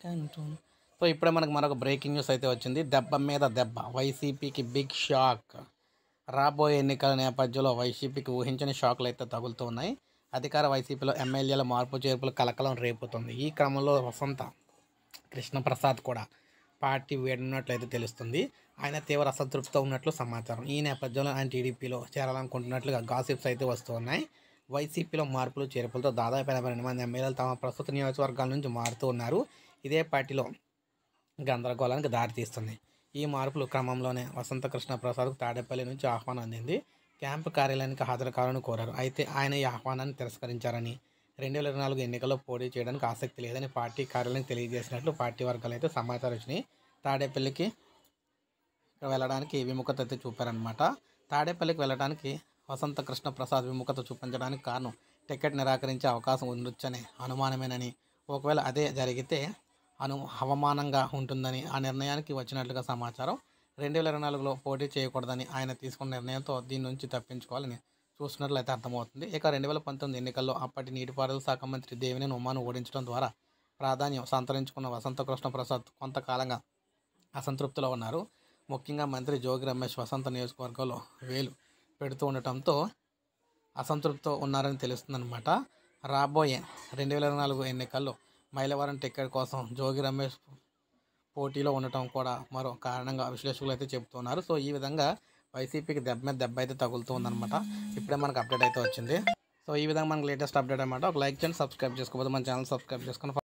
Control. So ఇప్పుడే మనకు మరొక బ్రేకింగ్ న్యూస్ అయితే వచ్చింది. దెబ్బ మీద దెబ్బ, వైసీపీకి బిగ్ షాక్. రాబోయే ఎన్నికల నేపథ్యంలో వైసీపీకి ఊహించని షాకులు అయితే తగులుతూ ఉన్నాయి. అధికార వైసీపీలో ఎమ్మెల్యేల మార్పు చేర్పులు కలకలం రేపుతుంది. ఈ క్రమంలో వసంత కృష్ణప్రసాద్ కూడా పార్టీ వీడనున్నట్లయితే తెలుస్తుంది. ఆయన తీవ్ర అసంతృప్తితో ఉన్నట్లు సమాచారం. ఈ నేపథ్యంలో ఆయన టీడీపీలో చేరాలనుకుంటున్నట్లుగా గాసిప్స్ అయితే వస్తూ ఉన్నాయి. వైసీపీలో మార్పులు చేర్పులతో దాదాపు 82 మంది ఎమ్మెల్యేలు తమ ప్రస్తుత నియోజకవర్గాల నుంచి మారుతూ ఉన్నారు. ఇదే పార్టీలో గందరగోళానికి దారితీస్తుంది. ఈ మార్పుల క్రమంలోనే వసంత కృష్ణప్రసాద్కు తాడేపల్లి నుంచి ఆహ్వానం అందింది. క్యాంపు కార్యాలయానికి హాజరు కావాలని కోరారు. అయితే ఆయన ఈ ఆహ్వానాన్ని తిరస్కరించారని, 2024 ఎన్నికల్లో పోటీ చేయడానికి ఆసక్తి లేదని పార్టీ కార్యాలయం తెలియజేసినట్లు పార్టీ వర్గాలు అయితే సమాచారం ఇచ్చినాయి. తాడేపల్లికి వెళ్ళడానికి విముఖత అయితే చూపారనమాట. తాడేపల్లికి వెళ్ళడానికి వసంత కృష్ణప్రసాద్ విముఖత చూపించడానికి కారణం టికెట్ నిరాకరించే అవకాశం ఉండొచ్చనే అనుమానమేనని, ఒకవేళ అదే జరిగితే అవమానంగా ఉంటుందని ఆ నిర్ణయానికి వచ్చినట్లుగా సమాచారం. 2024లో పోటీ చేయకూడదని ఆయన తీసుకున్న నిర్ణయంతో దీని నుంచి తప్పించుకోవాలని చూస్తున్నట్లయితే అర్థమవుతుంది. ఇక 2019 ఎన్నికల్లో అప్పటి నీటిపారుదల శాఖ మంత్రి దేవినేని ఉమాను ఓడించడం ద్వారా ప్రాధాన్యం సంతరించుకున్న వసంత కృష్ణప్రసాద్ కొంతకాలంగా అసంతృప్తిలో ఉన్నారు. ముఖ్యంగా మంత్రి జోగి రమేష్ వసంత నియోజకవర్గంలో వేలు పెడుతూ ఉండటంతో అసంతృప్తితో ఉన్నారని తెలుస్తుందన్నమాట. రాబోయే 2024 ఎన్నికల్లో మైలవరం టికెట్ కోసం జోగి రమేష్ పోటీలో ఉండటం కూడా మరో కారణంగా విశ్లేషకులు అయితే చెబుతున్నారు. సో ఈ విధంగా వైసీపీకి దెబ్బ మీద దెబ్బ అయితే తగులుతూ ఉందన్నమాట. ఇప్పుడే మనకు అప్డేట్ అయితే వచ్చింది. సో ఈ విధంగా మనకు లేటెస్ట్ అప్డేట్ అనమాట. ఒక లైక్ చేయండి, సబ్స్క్రైబ్ చేసుకోకపోతే మన ఛానల్ సబ్స్క్రైబ్ చేసుకొని